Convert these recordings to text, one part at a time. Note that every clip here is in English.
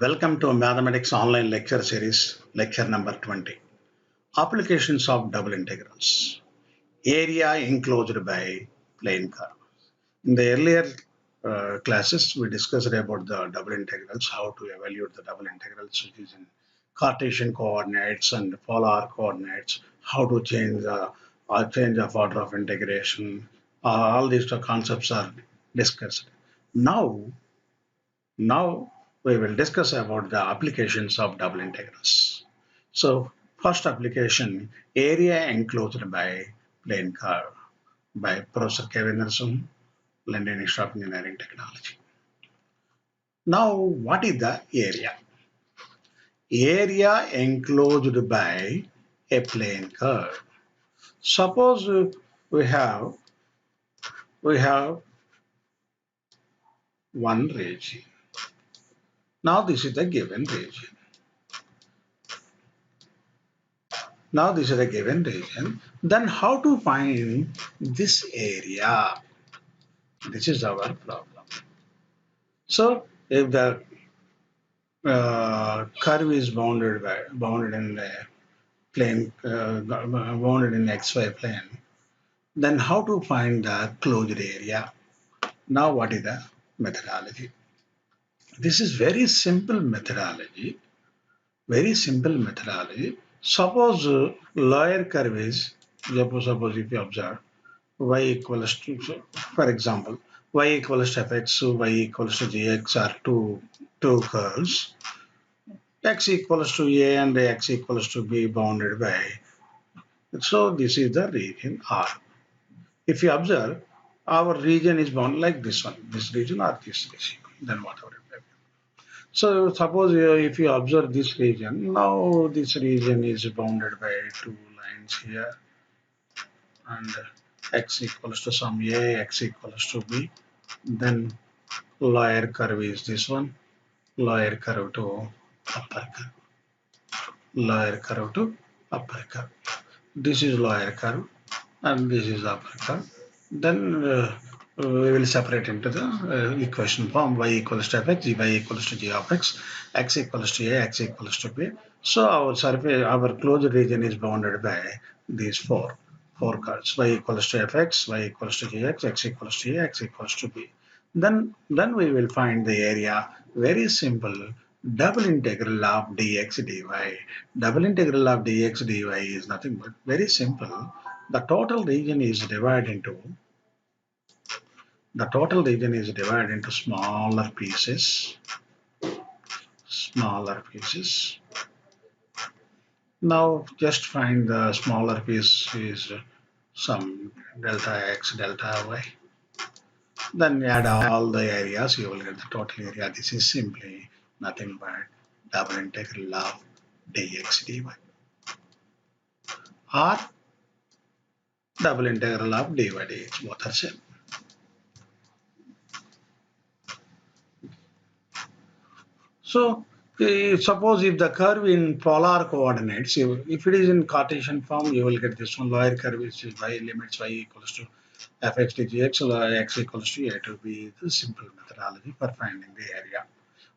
Welcome to Mathematics Online Lecture Series, lecture number 20. Applications of double integrals. Area enclosed by plane curve. In the earlier classes, we discussed about the double integrals, how to evaluate the double integrals, which is in Cartesian coordinates and polar coordinates, how to change the change of order of integration. All these concepts are discussed. Now, now we will discuss about the applications of double integrals. So first application, area enclosed by plane curve by Professor Kevin Nelson, London Institute of Engineering Technology. Now what is the area? Area enclosed by a plane curve. Suppose we have one region. Now this is the given region. Now this is a given region. Then how to find this area? This is our problem. So if the curve is bounded in the plane, bounded in xy plane, then how to find the closed area? Now what is the methodology? This is very simple methodology. Very simple methodology. Suppose lower curve is, suppose if you observe y equals to, for example, y equals to fx, y equals to gx are two curves. X equals to a and x equals to b bounded by. So this is the region R. If you observe, our region is bounded like this one, this region or this region, then whatever. So suppose if you observe this region, now this region is bounded by two lines here, and x equals to some a, x equals to b. Then lower curve is this one, lower curve to upper curve, lower curve to upper curve. This is lower curve and this is upper curve. Then we will separate into the equation form y equals to fx, y equals to g of x equals to a, x equals to b. So our surface, our closed region is bounded by these four curves, y equals to fx, y equals to gx, x equals to a, x equals to b. Then we will find the area. Very simple. Double integral of dx dy. Double integral of dx dy is nothing but very simple. The total region is divided into smaller pieces. Now just find the smaller piece is some delta x, delta y. Then add all the areas, you will get the total area. This is simply nothing but double integral of dx dy or double integral of dy dx. Both are same. So suppose if the curve in polar coordinates, if it is in Cartesian form, you will get this one lower curve which is by limits y equals to fx to gx, x equals to a to b. The simple methodology for finding the area.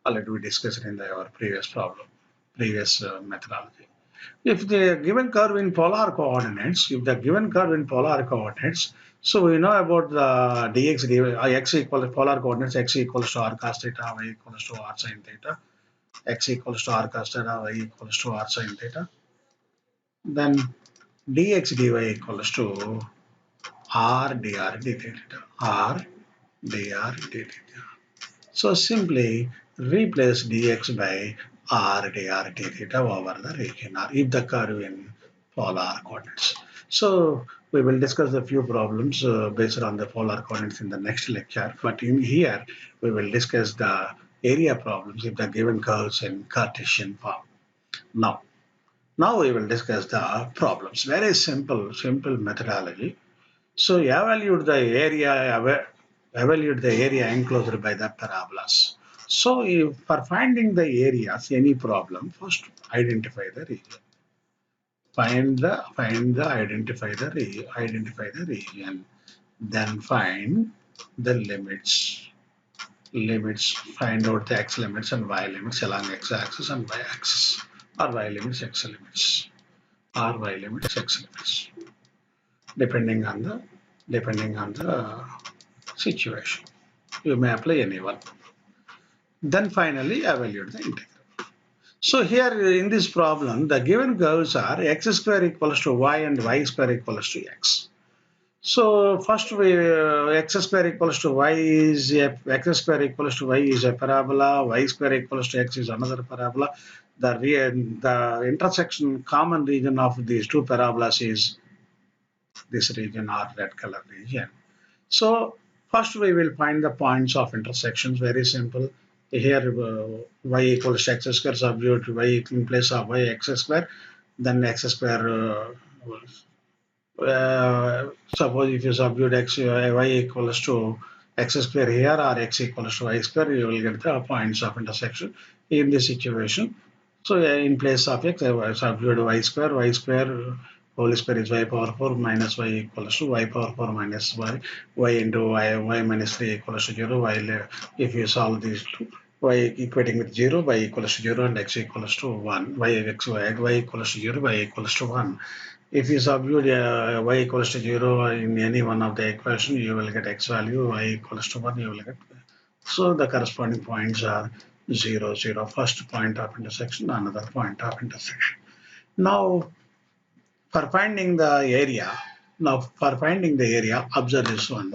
Already we discussed in our previous methodology. If the given curve in polar coordinates, so we know about the dx dy, x equals to polar coordinates, x equals to r cos theta, y equals to r sin theta, x equals to r cos theta, y equals to r sin theta. Then dx dy equals to r dr d theta, r dr d theta. So simply replace dx by r dr d theta over the region r if the curve in polar coordinates. So we will discuss a few problems based on the polar coordinates in the next lecture. But in here we will discuss the area problems if the given curves in Cartesian form. Now we will discuss the problems. Very simple methodology. So evaluate the area enclosed by the parabolas. So for finding the areas, any problem, first identify the region. Identify the region. Then find the limits. limits, find out the x limits and y limits along x-axis and y-axis, or y limits, x limits, or y limits, x limits, depending on the situation. You may apply any one. Then finally evaluate the integral. So here in this problem, the given curves are x square equals to y and y square equals to x. So first we x square equals to y is x square equals to y is a parabola, y square equals to x is another parabola. The intersection common region of these two parabolas is this region or red color region. So first we will find the points of intersections. Very simple. Here y equals to x square, substitute y in place of y x square, then x square. Suppose if you substitute y equals to x square here or x equals to y square, you will get the points of intersection in this situation. So in place of x, I substitute y square whole square is y power 4 minus y equals to y power 4 minus y into y minus 3 equals to 0, while if you solve these two, y equating with 0, y equals to 0 and x equals to 1, y equals to 0, y equals to 1. If you substitute y equals to 0 in any one of the equation, you will get x value, y equals to 1, you will get. So the corresponding points are 0, 0. First point of intersection, another point of intersection. Now, for finding the area, observe this one.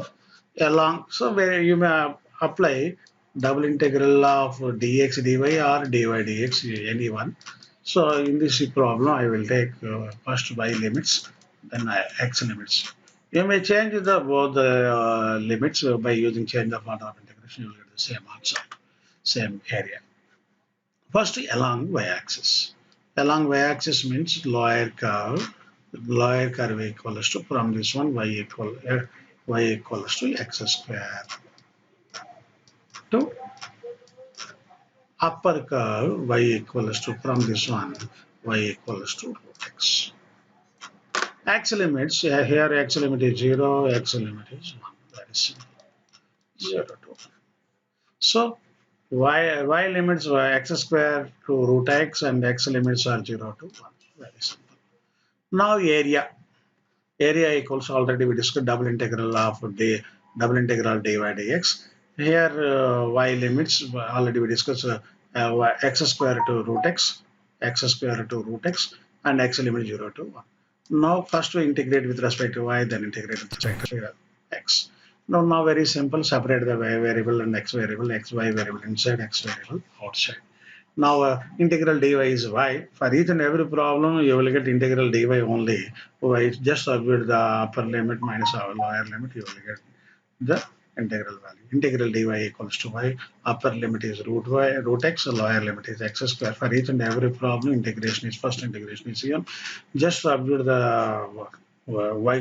So where you may apply double integral of dx dy or dy dx, any one. So in this problem, I will take first y limits, then x limits. You may change both the limits by using change of order of integration. You will get the same answer, same area. First, along y-axis. Along y-axis means lower curve. Lower curve equals to, from this one, y equals to x square, to upper curve y equals to, from this one, y equals to root x. X limits, here x limit is 0, x limit is 1. Very simple. 0 to 1. So y limits are x square to root x and x limits are 0 to 1. Very simple. Now area equals, already we discussed double integral of dy dx. Here y limits, already we discussed x square to root x, and x limit 0 to 1. Now first we integrate with respect to y, then integrate with respect to x. Now very simple, separate the y variable and x variable, xy variable inside, x variable outside. Now integral dy is y. For each and every problem, you will get integral dy only. Y just substitute the upper limit minus our lower limit, you will get the integral value. Integral dy equals to y. Upper limit is root x, lower limit is x square. For each and every problem, first integration is here. Just substitute the y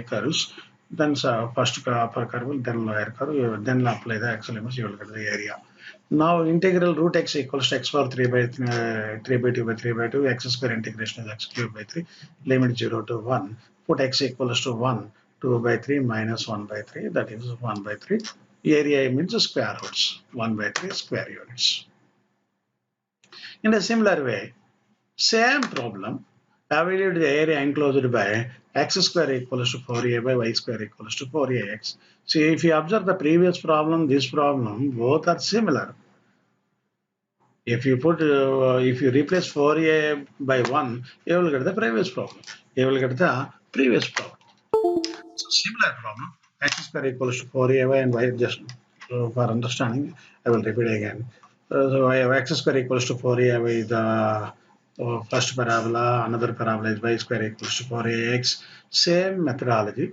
curves. Then first upper curve, then lower curve, then apply the x limits, you will get the area. Now integral root x equals to x power 3 by 2 by 3 by 2, x square integration is x cube by 3, limit 0 to 1. Put x equals to 1, 2 by 3 minus 1 by 3, that is 1 by 3. Area means square roots, 1 by 3 square units. In a similar way, same problem, evaluate the area enclosed by x square equals to 4a by y square equals to 4ax. See, if you observe the previous problem, this problem, both are similar. If you replace 4a by 1, you will get the previous problem. So similar problem, x square equals to 4ay and y, just for understanding, I will repeat again. So I have x square equals to 4ay, the first parabola, another parabola is y square equals to 4ax. Same methodology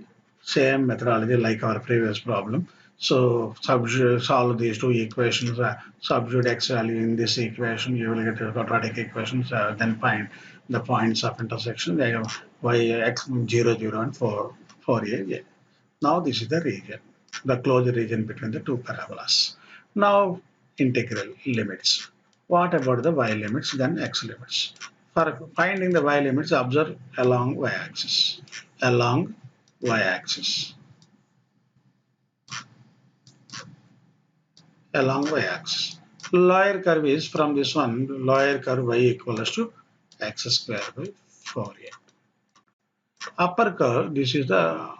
like our previous problem. So solve these two equations, substitute x value in this equation, you will get a quadratic equations, then find the points of intersection. They have y, x, 0, 0 and 4a. Now this is the region, the closed region between the two parabolas. Now integral limits. What about the y limits, then x limits? For finding the y limits, observe along y-axis. Along y-axis. along y-axis. Lower curve is from this one, lower curve y equals to x square by 4a. Upper curve, this is the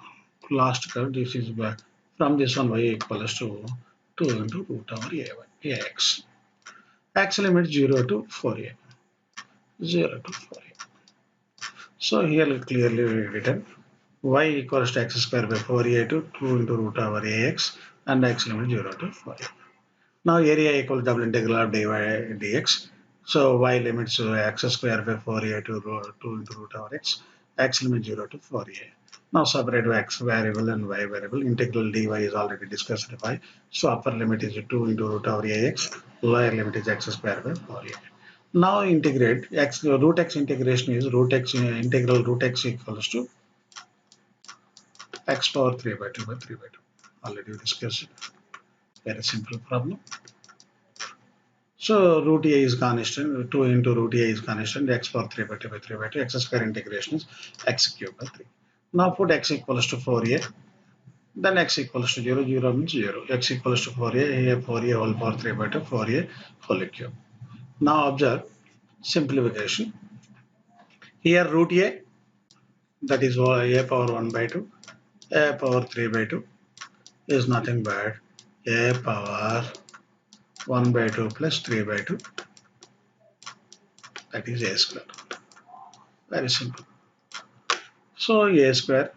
last curve, this is from this one y equals to 2 into root over ax. X limit 0 to 4a. 0 to 4a. So here clearly written y equals to x square by 4a to 2 into root over ax and x limit 0 to 4a. Now area equals double integral of dy dx. So y limits x square by 4a to 2 into root over x limit 0 to 4a. Now separate x variable and y variable. Integral dy is already discussed by. So upper limit is 2 into root over ax. Lower limit is x square by 4a. Now integrate x, root x integration is root x integral root x equals to x power 3 by 2 by 3 by 2. Already discussed. Very simple problem. So root a is constant, 2 into root a is constant, x power 3 by 2 by 3 by 2, x square integration is x cube by 3. Now put x equals to 4a, then x equals to 0, 0 means 0, x equals to 4a, here 4a whole power 3 by 2, 4a whole cube. Now observe simplification. Here root a, that is a power 1 by 2, a power 3 by 2 is nothing but a power 1 by 2 plus 3 by 2, that is a square. Very simple. So a square,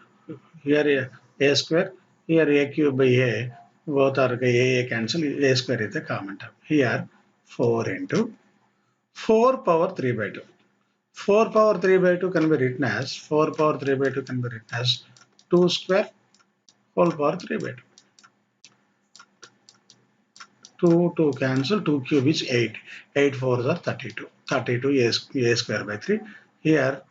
here a square, here a cube by a, both are a cancel, a square is the common term. Here 4 into 4 power 3 by 2. 4 power 3 by 2 can be written as 4 power 3 by 2 can be written as 2 square whole power 3 by 2. 2 cancel, 2 cube is 8. 8 fours are 32. 32 a square by 3. Here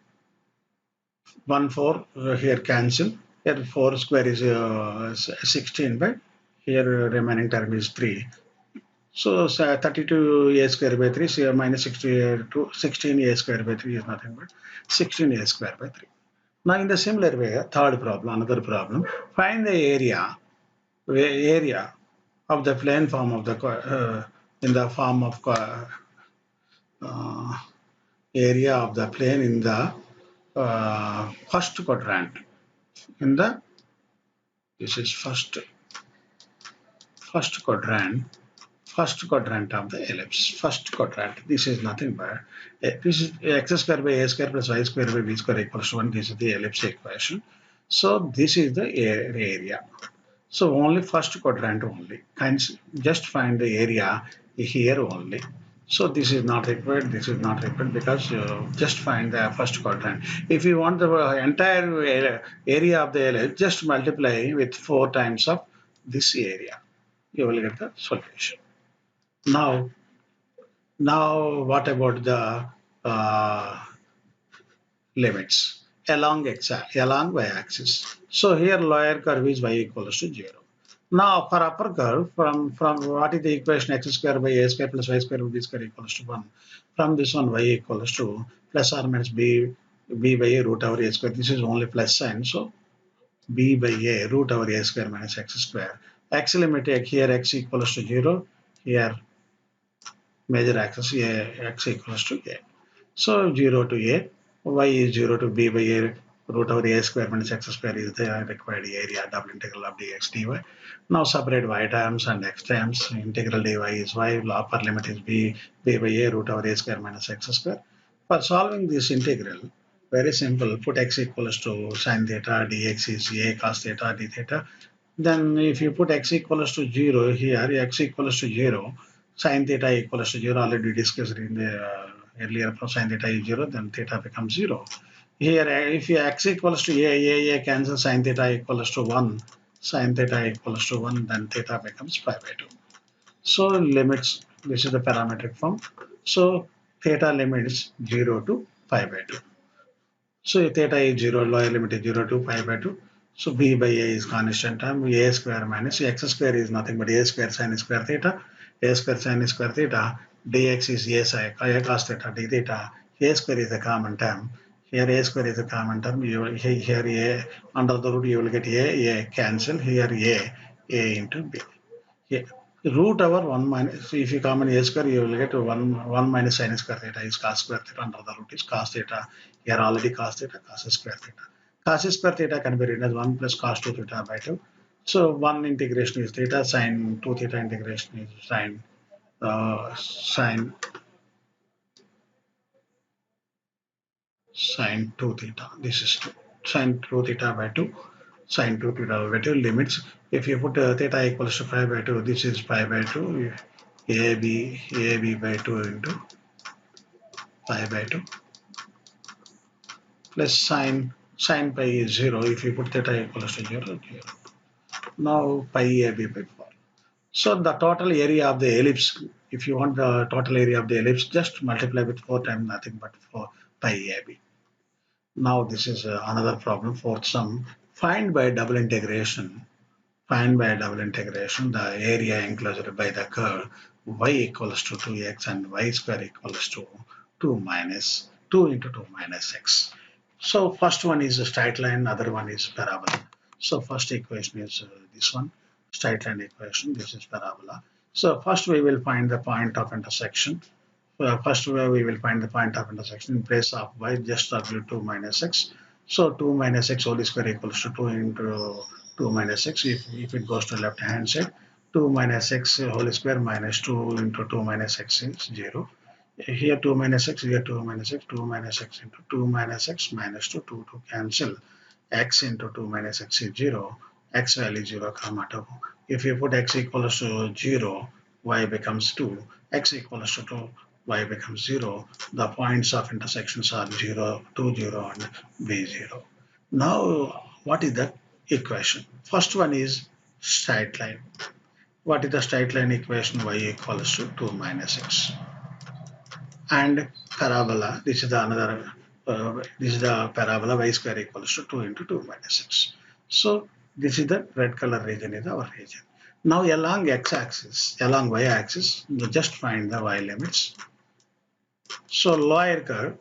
1 4 here cancel. Here 4 square is 16 by here remaining term is 3. So 32 a square by 3 so minus 62 16 a square by 3 is nothing but 16 a square by 3. Now in the similar way, third problem, another problem, find the area of the plane form of the in the form of uh, area of the plane in the first quadrant. In the this is first quadrant of the ellipse. First quadrant. This is nothing but this is x square by a square plus y square by b square equals to 1. This is the ellipse equation. So this is the area. So only first quadrant only. Just find the area here only. So this is not required. This is not required because just find the first quadrant. If you want the entire area of the ellipse, just multiply with 4 times of this area. You will get the solution. Now what about the uh, limits along y-axis? So here lower curve is y equals to 0. Now for upper curve, from what is the equation x square by a square plus y square by b square equals to 1. From this one y equals to plus or minus b by a root over a square. This is only plus sign, so b by a root over a square minus x square. X limit here x equals to 0. Here major axis x equals to a. So 0 to a, y is 0 to b by a root over a square minus x square is the required area, double integral of dx dy. Now separate y terms and x terms. Integral dy is y, upper limit is b by a root over a square minus x square. For solving this integral, very simple, put x equals to sine theta, dx is a cos theta, d theta. Then if you put x equals to 0 here, x equals to 0, sin theta equals to 0, already discussed in the earlier from sin theta is 0, then theta becomes 0. Here, if you x equals to a cancel sin theta equals to 1, sin theta equals to 1, then theta becomes pi by 2. So limits, this is the parametric form. So theta limits 0 to pi by 2. So theta is 0, lower limit is 0 to pi by 2. So b by a is constant term, a square minus x square is nothing but a square sin square theta, a square sin square theta, dx is a sin a cos theta d theta, a square is a common term. Here a square is a common term, you will, here a under the root you will get a cancel, here a into b. Here, Root over 1 minus, if you common a square, you will get 1 minus sin square theta is cos square theta, under the root is cos theta. Here already cos theta, cos square theta. Cos square theta can be written as 1 plus cos 2 theta by 2. So 1 integration is theta, sin 2 theta integration is sin 2 theta. This is 2. Sin 2 theta by 2. Sin 2 theta by 2 limits. If you put theta equals to pi by 2, this is pi by 2. AB by 2 into pi by 2 plus sin pi is 0. If you put theta equals to 0, 0. Now pi AB by 4. So the total area of the ellipse, if you want the total area of the ellipse, just multiply with 4 times nothing but 4 pi AB. Now this is another problem, fourth sum. Find by double integration. Find by double integration the area enclosed by the curve y equals to 2x and y square equals to 2 minus 2 into 2 minus x. So first one is a straight line, other one is parabola. So first equation is this one, straight line equation, this is parabola. So first we will find the point of intersection. First we will find the point of intersection in place of y, just substitute 2 minus x. So 2 minus x whole square equals to 2 into 2 minus x. If it goes to left hand side, 2 minus x whole square minus 2 into 2 minus x is 0. Here 2 minus x, here 2 minus x, 2 minus x into 2 minus x minus 2, 2 to cancel. X into 2 minus x is 0, x value 0, comma 2. If you put x equals to 0, y becomes 2, x equals to 2, y becomes 0. The points of intersections are 0, 2, 0 and b 0. Now, what is the equation? First one is straight line. What is the straight line equation? Y equals to 2 minus x. And parabola, this is the another, this is the parabola y square equals to 2 into 2 minus x. So this is the red color region is our region. Now along x-axis, along y-axis, just find the y limits. So lower curve,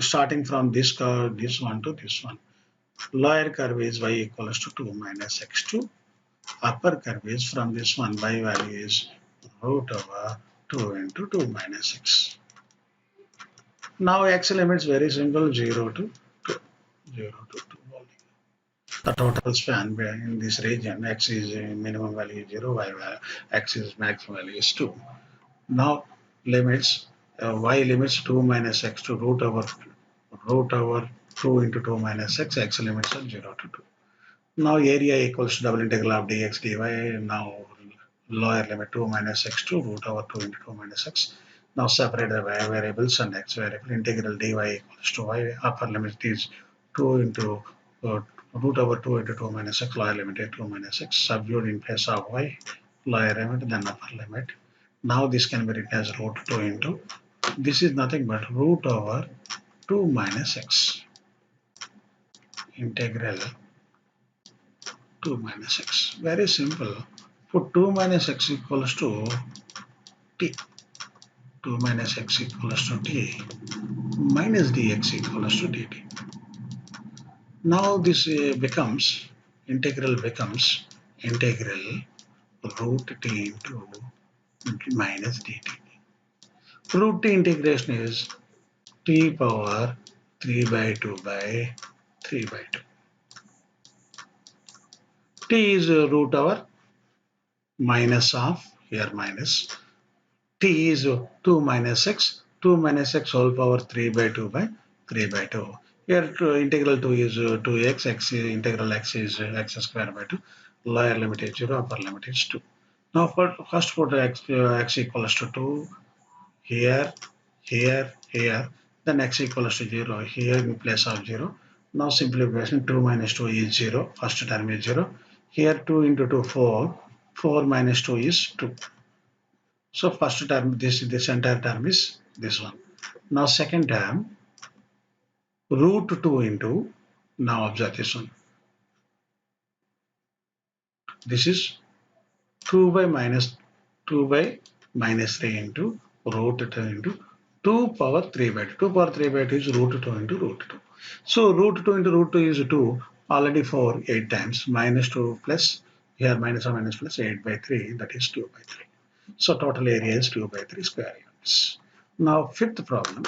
starting from this curve, this one to this one. Lower curve is y equals to 2 minus x2. Upper curve is from this one, y value is root over 2 into 2 minus x. Now x limits very simple, 0 to 2. 0 to 2 only. The total span in this region, x is minimum value 0, x is maximum value is 2. Now limits, y limits 2 minus x to root over 2 into 2 minus x limits are 0 to 2. Now area equals to double integral of dx dy. Now lower limit 2 minus x to root over 2 into 2 minus x. Now separate the y variables and x variable. Integral dy equals to y. Upper limit is 2 into root over 2 into 2 minus x. Lower limit is 2 minus x. Substitute in place of y. Lower limit, then upper limit. Now this can be written as root 2 into. This is nothing but root over 2 minus x. Integral 2 minus x. Very simple. Put 2 minus x equals to t. 2 minus x equals to t minus dx equals to dt. Now this integral becomes integral root t into minus dt. Root t integration is t power 3 by 2 by 3 by 2. T is root over minus of, here minus, t is 2 minus x, 2 minus x whole power 3 by 2 by 3 by 2. Here integral 2 is 2x, x is, integral x is x square by 2, lower limit is 0, upper limit is 2. Now first put x equals to 2, here, here, then x equals to 0, here in place of 0. Now simplification, 2 minus 2 is 0, first term is 0. Here 2 into 2, 4, 4 minus 2 is 2. So first term, this entire term is this one. Now second term, root 2 into, now observe this one. This is 2 by minus 3 into root 2 into 2 power 3 by 2. 2 power 3 by 2 is root 2 into root 2. So root 2 into root 2 is 2, already 4, 8 times, minus 2 plus Here minus or minus plus 8 by 3, that is 2 by 3. So total area is 2 by 3 square units. Now fifth problem.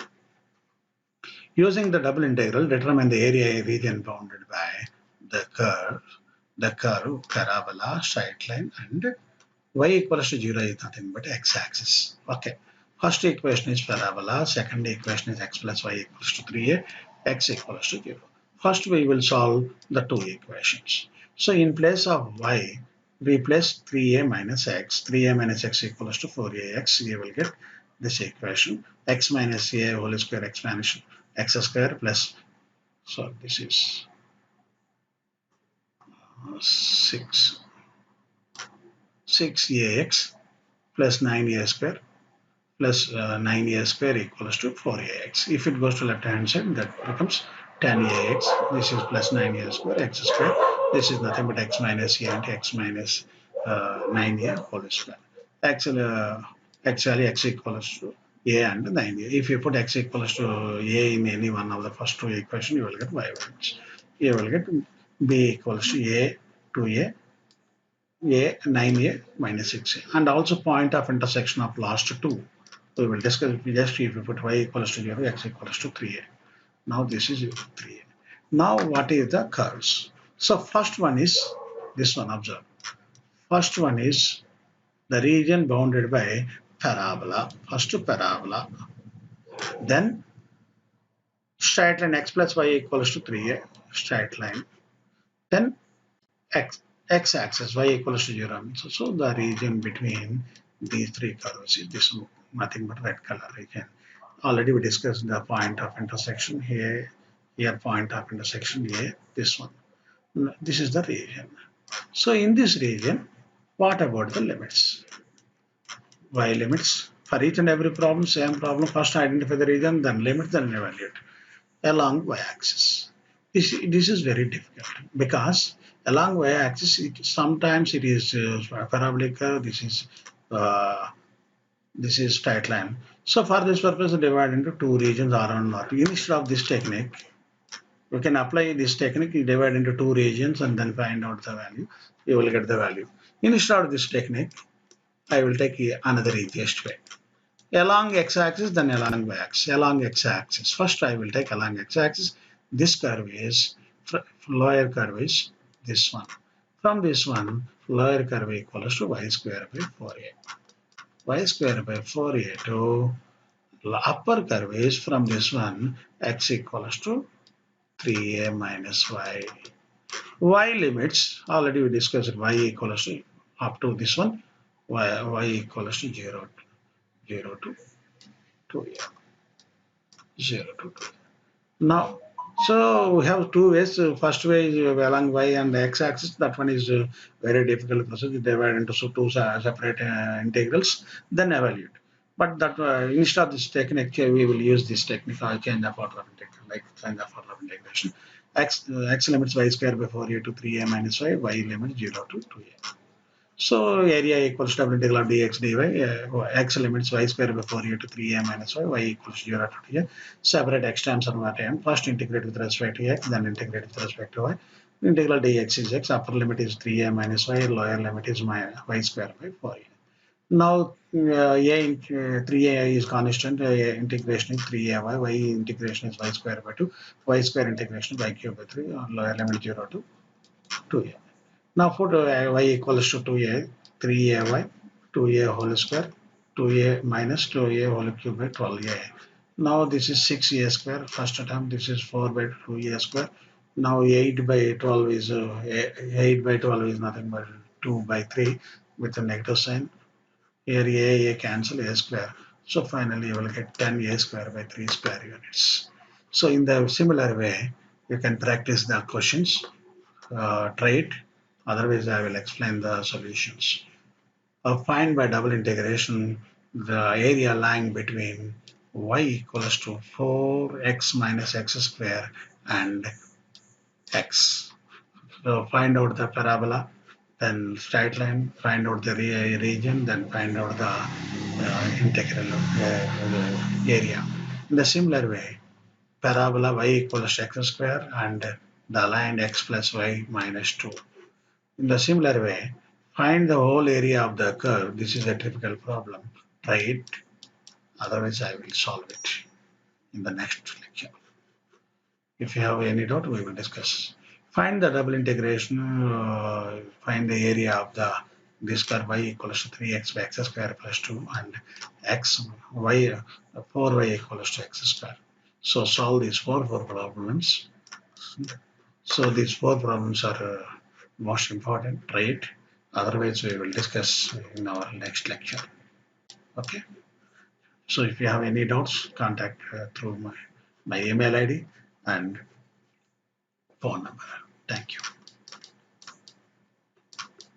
Using the double integral, determine the area region bounded by the curve, parabola, straight line, and y equals to 0 is nothing but x-axis. Okay. First equation is parabola. Second equation is x plus y equals to 3a, x equals to 0. First we will solve the two equations. So in place of y, replace 3a minus x. 3a minus x equals to 4ax. You will get this equation. X minus a whole square expansion x square plus, so this is 6 6ax plus 9a square plus 9a square equals to 4ax. If it goes to left hand side, that becomes 10ax. This is plus 9a square x square. This is nothing but x minus a into x minus 9a whole square. Actually x equals to a and 9a. If you put x equals to a in any one of the first two equations, you will get y values. You will get b equals to a 2a, a 9a minus 6a, and also point of intersection of last two. We will discuss just if you put y equals to 0, x equals to 3a. Now this is 3a. Now what is the curves? So first one is this one, observe. First one is the region bounded by parabola. First parabola. Then straight line x plus y equals to 3a, straight line. Then x-axis y equals to 0. So the region between these three curves is this one, nothing but red color region. Already we discussed the point of intersection here, point of intersection here, this one. This is the region. So in this region, what about the limits? Y limits. For each and every problem, same problem, first identify the region, then limit, then evaluate along y-axis. This is very difficult because along y-axis, sometimes it is parabolic curve, this is straight line. So for this purpose, divide into two regions R1 and R2. Instead of this technique, we can apply this technique, you divide into two regions and then find out the value. You will get the value. Instead of this technique, I will take another easiest way. Along x-axis, then along y-axis. Along x-axis. First, I will take along x-axis. This curve is, lower curve is this one. From this one, lower curve equals to y square by 4a. Y square by 4a to upper curve is from this one, x equals to 3a minus y. Y limits, already we discussed y equals to up to this one, y equals to 0 to 2a. 0 to 2. Now, so we have two ways. First way is along y and x-axis. That one is very difficult process. Divide into two separate integrals, then evaluate. But that instead of this technique, we will use this technique. Change the order of integration, like change the order of integration. X limits y square by 4a to 3a minus y limits 0 to 2a. So area equals to integral of dx dy, x limits y square by 4a to 3a minus y equals 0 to 2a. Separate x times and y time. First integrate with respect to x, then integrate with respect to y. Integral dx is x, upper limit is 3a minus y, lower limit is y square by 4a. Now, 3a is constant, integration is 3ay, y integration is y square by 2, y square integration is y cube by 3, lower limit 0 to 2a. Now put y equals to 2a, 3ay, 2a whole square, 2a minus 2a whole cube by 12a. Now this is 6a square, first term, this is 4 by 2a square. Now 8 by 12 is, 8 by 12 is nothing but 2 by 3 with a negative sign. Here a cancel a square. So finally you will get 10a square by 3 square units. So in the similar way, you can practice the questions, try it. Otherwise, I will explain the solutions. Find by double integration the area lying between y equals to 4x minus x square and x. So find out the parabola, then straight line, find out the region, then find out the integral area. In the similar way, parabola y equals to x square and the line x plus y minus 2. In the similar way, find the whole area of the curve. This is a typical problem. Try it. Otherwise, I will solve it in the next lecture. If you have any doubt, we will discuss. Find the double integration. Find the area of the this curve y equals to 3x by x square plus 2 and x y 4y equals to x square. So solve these four problems. So these four problems are most important, right? Otherwise, we will discuss in our next lecture. Okay. So if you have any doubts, contact through my email ID and phone number. Thank you.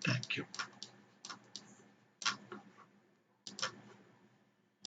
Thank you.